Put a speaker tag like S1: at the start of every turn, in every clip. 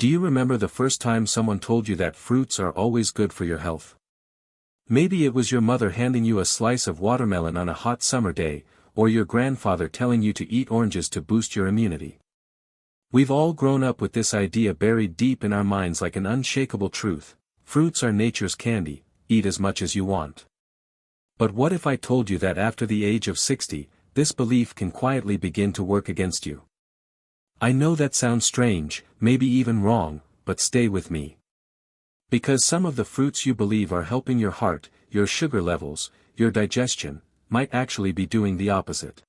S1: Do you remember the first time someone told you that fruits are always good for your health? Maybe it was your mother handing you a slice of watermelon on a hot summer day, or your grandfather telling you to eat oranges to boost your immunity. We've all grown up with this idea buried deep in our minds like an unshakable truth: fruits are nature's candy, eat as much as you want. But what if I told you that after the age of 60, this belief can quietly begin to work against you? I know that sounds strange, maybe even wrong, but stay with me. Because some of the fruits you believe are helping your heart, your sugar levels, your digestion, might actually be doing the opposite.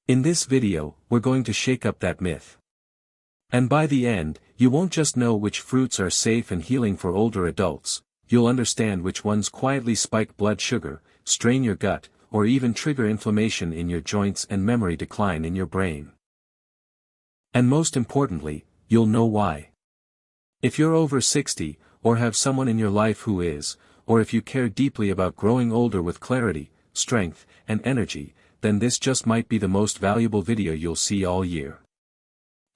S1: In this video, we're going to shake up that myth. And by the end, you won't just know which fruits are safe and healing for older adults, you'll understand which ones quietly spike blood sugar, strain your gut, or even trigger inflammation in your joints and memory decline in your brain. And most importantly, you'll know why. If you're over 60, or have someone in your life who is, or if you care deeply about growing older with clarity, strength, and energy, then this just might be the most valuable video you'll see all year.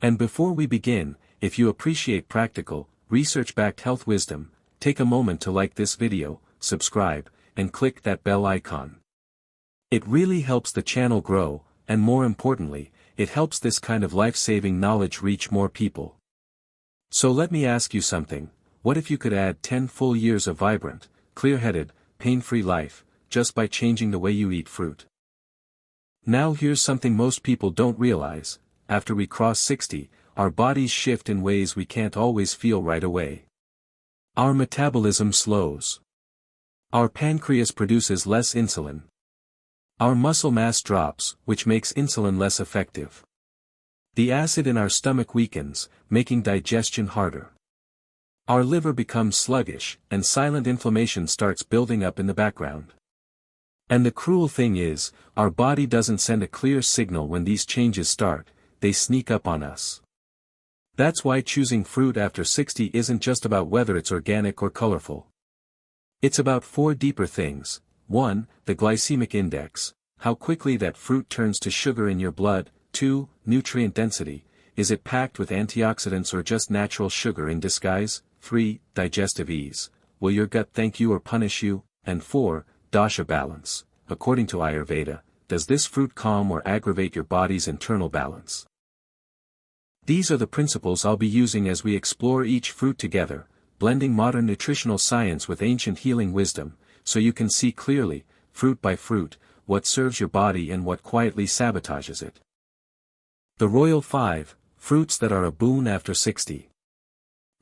S1: And before we begin, if you appreciate practical, research-backed health wisdom, take a moment to like this video, subscribe, and click that bell icon. It really helps the channel grow, and more importantly, it helps this kind of life-saving knowledge reach more people. So let me ask you something: what if you could add 10 full years of vibrant, clear-headed, pain-free life, just by changing the way you eat fruit? Now here's something most people don't realize: after we cross 60, our bodies shift in ways we can't always feel right away. Our metabolism slows. Our pancreas produces less insulin. Our muscle mass drops, which makes insulin less effective. The acid in our stomach weakens, making digestion harder. Our liver becomes sluggish, and silent inflammation starts building up in the background. And the cruel thing is, our body doesn't send a clear signal when these changes start, they sneak up on us. That's why choosing fruit after 60 isn't just about whether it's organic or colorful. It's about 4 deeper things. 1. The glycemic index, how quickly that fruit turns to sugar in your blood. 2. Nutrient density, is it packed with antioxidants or just natural sugar in disguise? 3. Digestive ease, will your gut thank you or punish you? And 4. Dosha balance, according to Ayurveda, does this fruit calm or aggravate your body's internal balance? These are the principles I'll be using as we explore each fruit together, blending modern nutritional science with ancient healing wisdom, so you can see clearly, fruit by fruit, what serves your body and what quietly sabotages it. The Royal 5, fruits that are a boon after 60.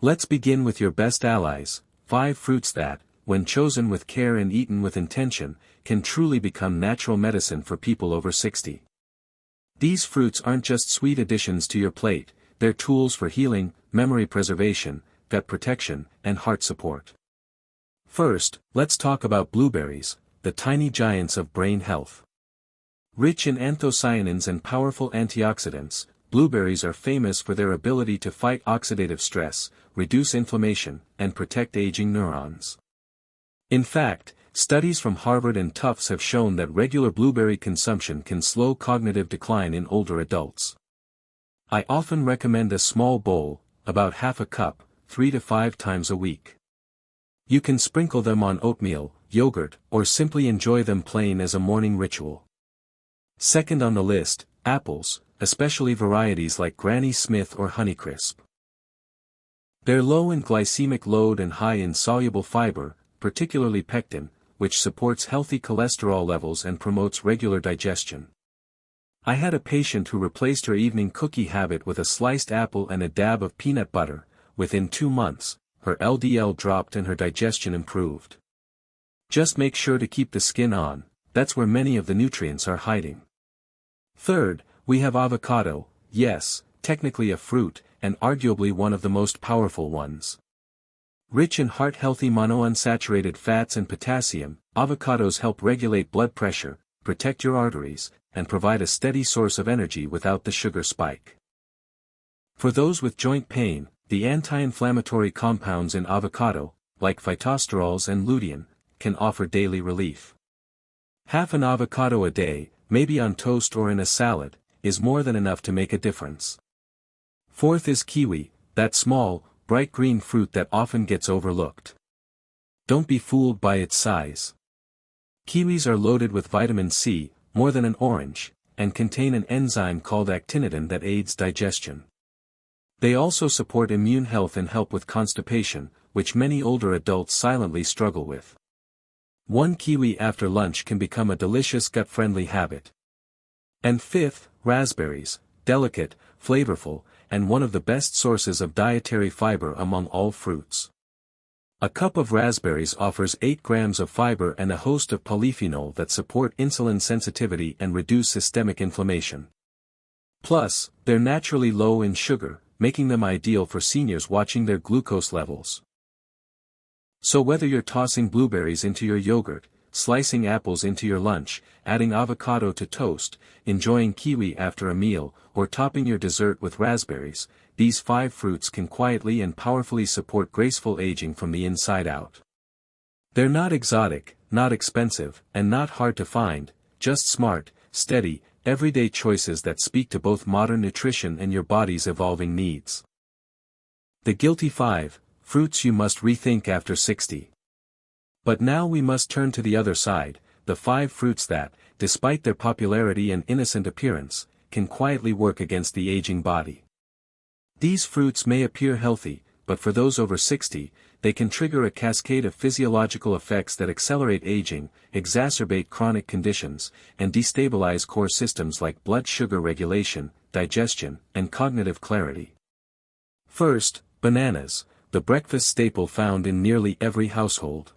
S1: Let's begin with your best allies, 5 fruits that, when chosen with care and eaten with intention, can truly become natural medicine for people over 60. These fruits aren't just sweet additions to your plate, they're tools for healing, memory preservation, gut protection, and heart support. First, let's talk about blueberries, the tiny giants of brain health. Rich in anthocyanins and powerful antioxidants, blueberries are famous for their ability to fight oxidative stress, reduce inflammation, and protect aging neurons. In fact, studies from Harvard and Tufts have shown that regular blueberry consumption can slow cognitive decline in older adults. I often recommend a small bowl, about half a cup, 3 to 5 times a week. You can sprinkle them on oatmeal, yogurt, or simply enjoy them plain as a morning ritual. Second on the list, apples, especially varieties like Granny Smith or Honeycrisp. They're low in glycemic load and high in soluble fiber, particularly pectin, which supports healthy cholesterol levels and promotes regular digestion. I had a patient who replaced her evening cookie habit with a sliced apple and a dab of peanut butter. Within 2 months, her LDL dropped and her digestion improved. Just make sure to keep the skin on, that's where many of the nutrients are hiding. Third, we have avocado, yes, technically a fruit, and arguably one of the most powerful ones. Rich in heart-healthy monounsaturated fats and potassium, avocados help regulate blood pressure, protect your arteries, and provide a steady source of energy without the sugar spike. For those with joint pain, the anti-inflammatory compounds in avocado, like phytosterols and lutein, can offer daily relief. Half an avocado a day, maybe on toast or in a salad, is more than enough to make a difference. Fourth is kiwi, that small, bright green fruit that often gets overlooked. Don't be fooled by its size. Kiwis are loaded with vitamin C, more than an orange, and contain an enzyme called actinitin that aids digestion. They also support immune health and help with constipation, which many older adults silently struggle with. One kiwi after lunch can become a delicious gut-friendly habit. And fifth, raspberries, delicate, flavorful, and one of the best sources of dietary fiber among all fruits. A cup of raspberries offers 8 grams of fiber and a host of polyphenol that support insulin sensitivity and reduce systemic inflammation. Plus, they're naturally low in sugar, making them ideal for seniors watching their glucose levels. So whether you're tossing blueberries into your yogurt, slicing apples into your lunch, adding avocado to toast, enjoying kiwi after a meal, or topping your dessert with raspberries, these 5 fruits can quietly and powerfully support graceful aging from the inside out. They're not exotic, not expensive, and not hard to find, just smart, steady, everyday choices that speak to both modern nutrition and your body's evolving needs. The guilty 5, fruits you must rethink after 60. But now we must turn to the other side, the 5 fruits that, despite their popularity and innocent appearance, can quietly work against the aging body. These fruits may appear healthy, but for those over 60, they can trigger a cascade of physiological effects that accelerate aging, exacerbate chronic conditions, and destabilize core systems like blood sugar regulation, digestion, and cognitive clarity. First, bananas, the breakfast staple found in nearly every household.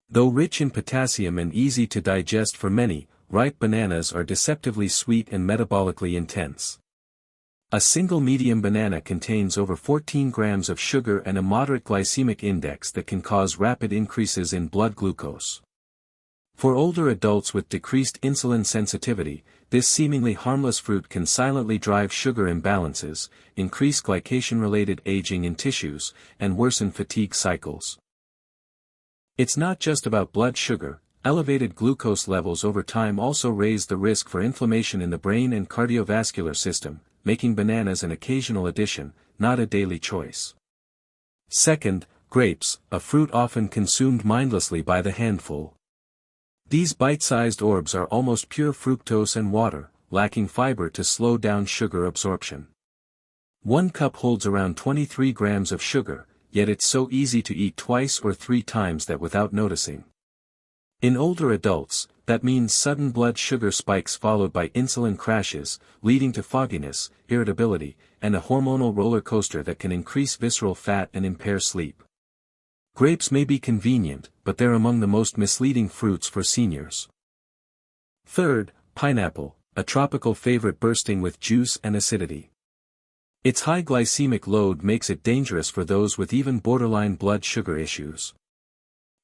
S1: Though rich in potassium and easy to digest for many, ripe bananas are deceptively sweet and metabolically intense. A single medium banana contains over 14 grams of sugar and a moderate glycemic index that can cause rapid increases in blood glucose. For older adults with decreased insulin sensitivity, this seemingly harmless fruit can silently drive sugar imbalances, increase glycation-related aging in tissues, and worsen fatigue cycles. It's not just about blood sugar. Elevated glucose levels over time also raise the risk for inflammation in the brain and cardiovascular system, making bananas an occasional addition, not a daily choice. Second, grapes, a fruit often consumed mindlessly by the handful. These bite-sized orbs are almost pure fructose and water, lacking fiber to slow down sugar absorption. 1 cup holds around 23 grams of sugar, yet it's so easy to eat 2 or 3 times that without noticing. In older adults, that means sudden blood sugar spikes followed by insulin crashes, leading to fogginess, irritability, and a hormonal roller coaster that can increase visceral fat and impair sleep. Grapes may be convenient, but they're among the most misleading fruits for seniors. Third, pineapple, a tropical favorite bursting with juice and acidity. Its high glycemic load makes it dangerous for those with even borderline blood sugar issues.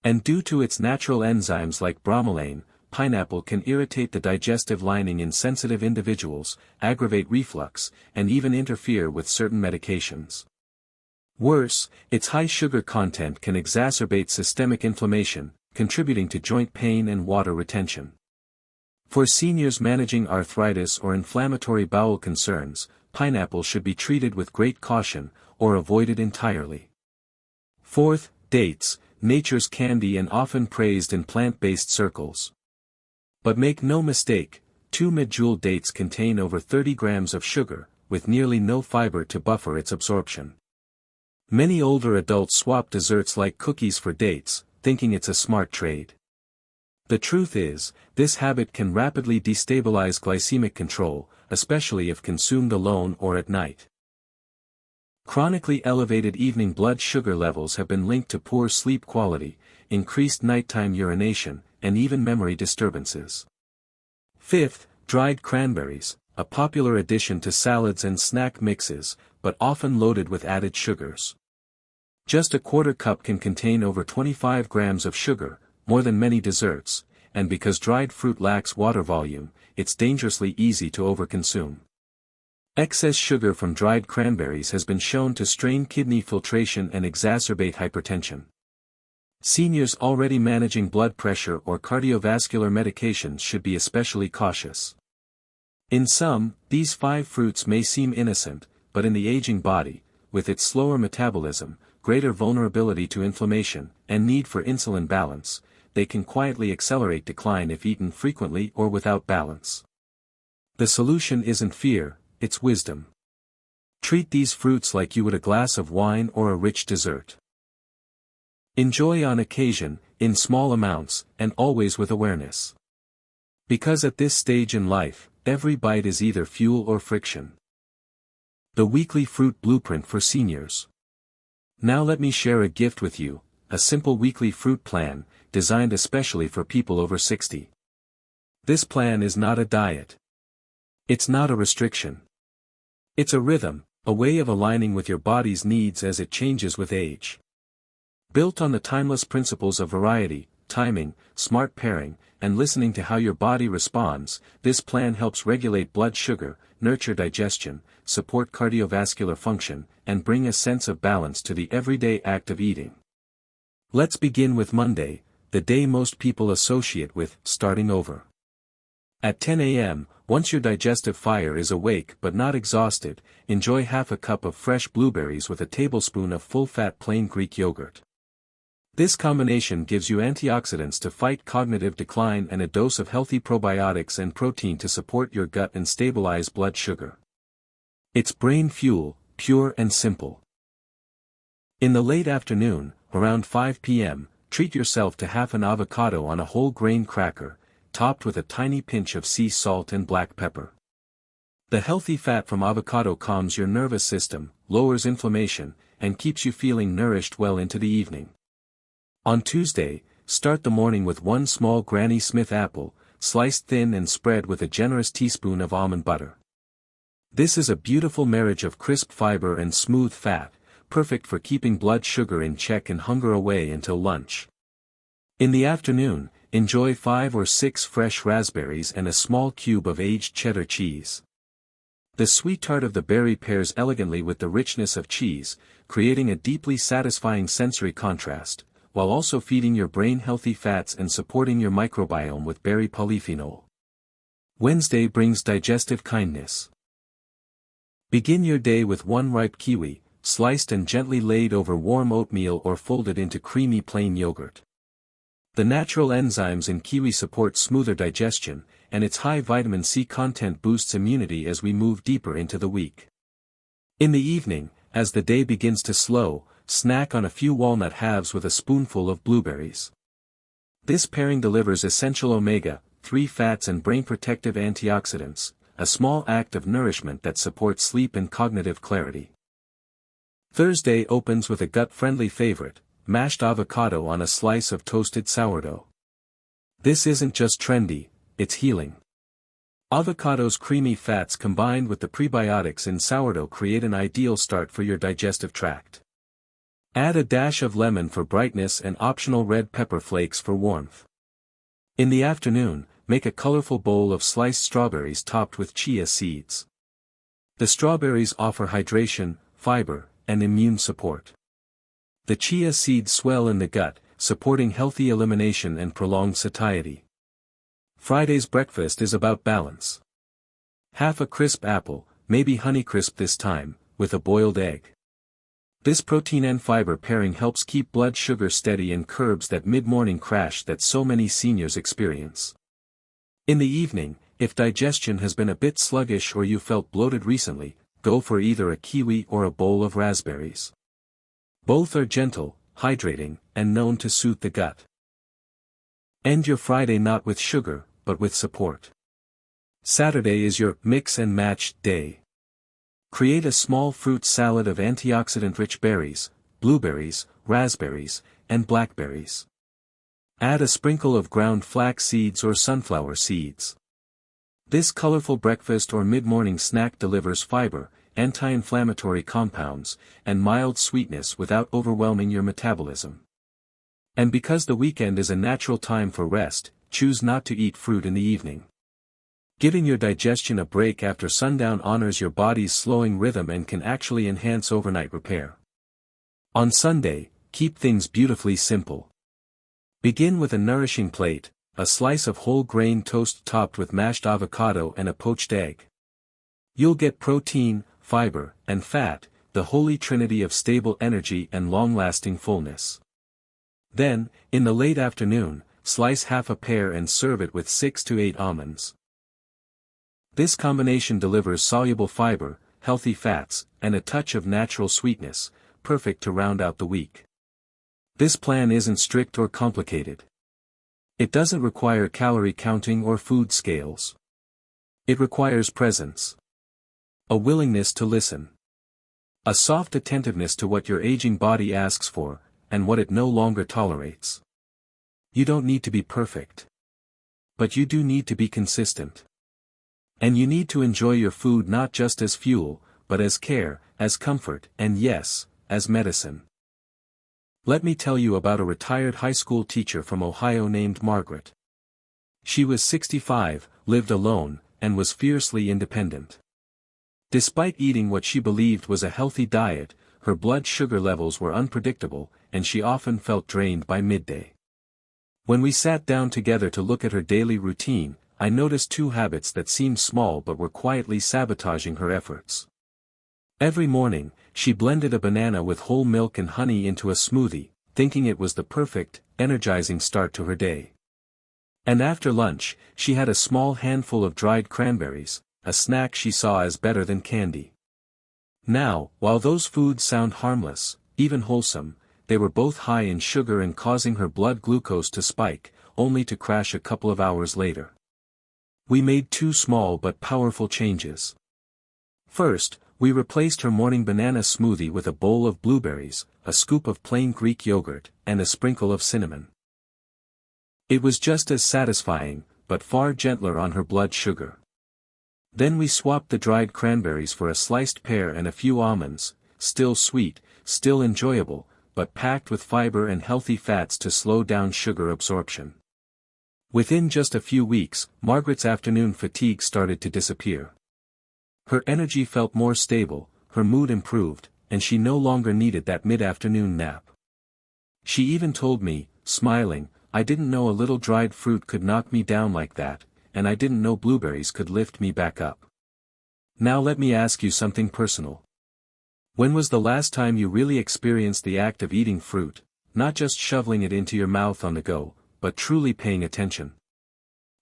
S1: And due to its natural enzymes like bromelain, pineapple can irritate the digestive lining in sensitive individuals, aggravate reflux, and even interfere with certain medications. Worse, its high sugar content can exacerbate systemic inflammation, contributing to joint pain and water retention. For seniors managing arthritis or inflammatory bowel concerns, pineapple should be treated with great caution, or avoided entirely. Fourth, dates, nature's candy and often praised in plant-based circles. But make no mistake, 2 medjool dates contain over 30 grams of sugar, with nearly no fiber to buffer its absorption. Many older adults swap desserts like cookies for dates, thinking it's a smart trade. The truth is, this habit can rapidly destabilize glycemic control, especially if consumed alone or at night. Chronically elevated evening blood sugar levels have been linked to poor sleep quality, increased nighttime urination, and even memory disturbances. Fifth, dried cranberries, a popular addition to salads and snack mixes, but often loaded with added sugars. Just a quarter cup can contain over 25 grams of sugar, more than many desserts, and because dried fruit lacks water volume, it's dangerously easy to overconsume. Excess sugar from dried cranberries has been shown to strain kidney filtration and exacerbate hypertension. Seniors already managing blood pressure or cardiovascular medications should be especially cautious. In sum, these 5 fruits may seem innocent, but in the aging body, with its slower metabolism, greater vulnerability to inflammation, and need for insulin balance, they can quietly accelerate decline if eaten frequently or without balance. The solution isn't fear, it's wisdom. Treat these fruits like you would a glass of wine or a rich dessert. Enjoy on occasion, in small amounts, and always with awareness. Because at this stage in life, every bite is either fuel or friction. The Weekly Fruit Blueprint for Seniors. Now let me share a gift with you, a simple weekly fruit plan, designed especially for people over 60. This plan is not a diet. It's not a restriction. It's a rhythm, a way of aligning with your body's needs as it changes with age. Built on the timeless principles of variety, timing, smart pairing, and listening to how your body responds, this plan helps regulate blood sugar, nurture digestion, support cardiovascular function, and bring a sense of balance to the everyday act of eating. Let's begin with Monday, the day most people associate with starting over. At 10 a.m., once your digestive fire is awake but not exhausted, enjoy half a cup of fresh blueberries with a tablespoon of full-fat plain Greek yogurt. This combination gives you antioxidants to fight cognitive decline and a dose of healthy probiotics and protein to support your gut and stabilize blood sugar. It's brain fuel, pure and simple. In the late afternoon, around 5 p.m., treat yourself to half an avocado on a whole grain cracker, topped with a tiny pinch of sea salt and black pepper. The healthy fat from avocado calms your nervous system, lowers inflammation, and keeps you feeling nourished well into the evening. On Tuesday, start the morning with one small Granny Smith apple, sliced thin and spread with a generous teaspoon of almond butter. This is a beautiful marriage of crisp fiber and smooth fat, perfect for keeping blood sugar in check and hunger away until lunch. In the afternoon, enjoy 5 or 6 fresh raspberries and a small cube of aged cheddar cheese. The sweet tart of the berry pairs elegantly with the richness of cheese, creating a deeply satisfying sensory contrast, while also feeding your brain healthy fats and supporting your microbiome with berry polyphenol. Wednesday brings digestive kindness. Begin your day with one ripe kiwi, sliced and gently laid over warm oatmeal or folded into creamy plain yogurt. The natural enzymes in kiwi support smoother digestion, and its high vitamin C content boosts immunity as we move deeper into the week. In the evening, as the day begins to slow, snack on a few walnut halves with a spoonful of blueberries. This pairing delivers essential omega-3 fats and brain-protective antioxidants, a small act of nourishment that supports sleep and cognitive clarity. Thursday opens with a gut-friendly favorite, mashed avocado on a slice of toasted sourdough. This isn't just trendy, it's healing. Avocado's creamy fats combined with the prebiotics in sourdough create an ideal start for your digestive tract. Add a dash of lemon for brightness and optional red pepper flakes for warmth. In the afternoon, make a colorful bowl of sliced strawberries topped with chia seeds. The strawberries offer hydration, fiber, and immune support. The chia seeds swell in the gut, supporting healthy elimination and prolonged satiety. Friday's breakfast is about balance. Half a crisp apple, maybe Honeycrisp this time, with a boiled egg. This protein and fiber pairing helps keep blood sugar steady and curbs that mid-morning crash that so many seniors experience. In the evening, if digestion has been a bit sluggish or you felt bloated recently, go for either a kiwi or a bowl of raspberries. Both are gentle, hydrating, and known to soothe the gut. End your Friday not with sugar, but with support. Saturday is your mix and match day. Create a small fruit salad of antioxidant-rich berries, blueberries, raspberries, and blackberries. Add a sprinkle of ground flax seeds or sunflower seeds. This colorful breakfast or mid-morning snack delivers fiber, anti-inflammatory compounds, and mild sweetness without overwhelming your metabolism. And because the weekend is a natural time for rest, choose not to eat fruit in the evening. Giving your digestion a break after sundown honors your body's slowing rhythm and can actually enhance overnight repair. On Sunday, keep things beautifully simple. Begin with a nourishing plate, a slice of whole grain toast topped with mashed avocado and a poached egg. You'll get protein, fiber, and fat, the holy trinity of stable energy and long-lasting fullness. Then, in the late afternoon, slice half a pear and serve it with 6 to 8 almonds. This combination delivers soluble fiber, healthy fats, and a touch of natural sweetness, perfect to round out the week. This plan isn't strict or complicated. It doesn't require calorie counting or food scales. It requires presence. A willingness to listen. A soft attentiveness to what your aging body asks for, and what it no longer tolerates. You don't need to be perfect. But you do need to be consistent. And you need to enjoy your food not just as fuel, but as care, as comfort, and yes, as medicine. Let me tell you about a retired high school teacher from Ohio named Margaret. She was 65, lived alone, and was fiercely independent. Despite eating what she believed was a healthy diet, her blood sugar levels were unpredictable, and she often felt drained by midday. When we sat down together to look at her daily routine, I noticed 2 habits that seemed small but were quietly sabotaging her efforts. Every morning, she blended a banana with whole milk and honey into a smoothie, thinking it was the perfect, energizing start to her day. And after lunch, she had a small handful of dried cranberries, a snack she saw as better than candy. Now, while those foods sound harmless, even wholesome, they were both high in sugar and causing her blood glucose to spike, only to crash a couple of hours later. We made 2 small but powerful changes. First, we replaced her morning banana smoothie with a bowl of blueberries, a scoop of plain Greek yogurt, and a sprinkle of cinnamon. It was just as satisfying, but far gentler on her blood sugar. Then we swapped the dried cranberries for a sliced pear and a few almonds, still sweet, still enjoyable, but packed with fiber and healthy fats to slow down sugar absorption. Within just a few weeks, Margaret's afternoon fatigue started to disappear. Her energy felt more stable, her mood improved, and she no longer needed that mid-afternoon nap. She even told me, smiling, "I didn't know a little dried fruit could knock me down like that, and I didn't know blueberries could lift me back up." Now let me ask you something personal. When was the last time you really experienced the act of eating fruit, not just shoveling it into your mouth on the go, but truly paying attention?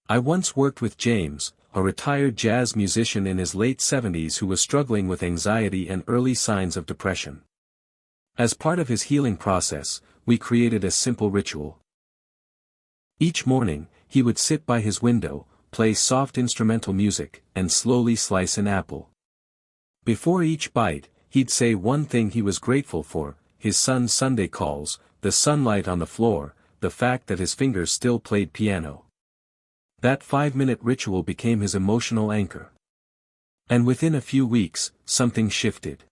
S1: I once worked with James, a retired jazz musician in his late 70s who was struggling with anxiety and early signs of depression. As part of his healing process, we created a simple ritual. Each morning, he would sit by his window, play soft instrumental music, and slowly slice an apple. Before each bite, he'd say one thing he was grateful for: his son's Sunday calls, the sunlight on the floor, the fact that his fingers still played piano. That 5-minute ritual became his emotional anchor. And within a few weeks, something shifted.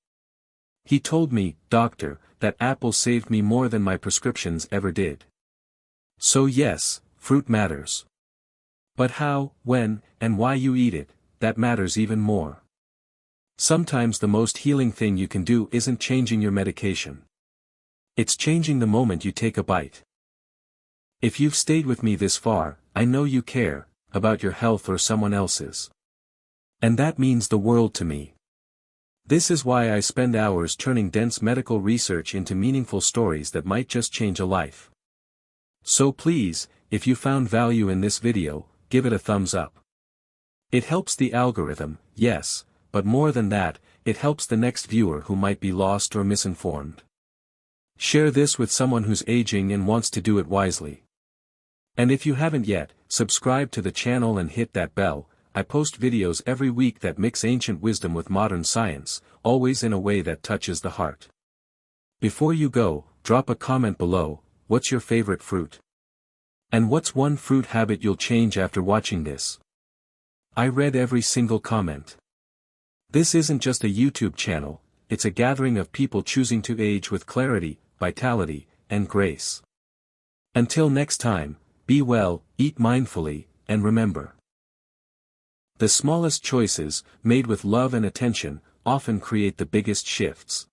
S1: He told me, "Doctor, that apple saved me more than my prescriptions ever did." So yes, fruit matters. But how, when, and why you eat it, that matters even more. Sometimes the most healing thing you can do isn't changing your medication. It's changing the moment you take a bite. If you've stayed with me this far, I know you care about your health or someone else's. And that means the world to me. This is why I spend hours turning dense medical research into meaningful stories that might just change a life. So please, if you found value in this video, give it a thumbs up. It helps the algorithm, yes, but more than that, it helps the next viewer who might be lost or misinformed. Share this with someone who's aging and wants to do it wisely. And if you haven't yet, subscribe to the channel and hit that bell. I post videos every week that mix ancient wisdom with modern science, always in a way that touches the heart. Before you go, drop a comment below. What's your favorite fruit? And what's one fruit habit you'll change after watching this? I read every single comment. This isn't just a YouTube channel, it's a gathering of people choosing to age with clarity, vitality, and grace. Until next time, be well, eat mindfully, and remember. The smallest choices, made with love and attention, often create the biggest shifts.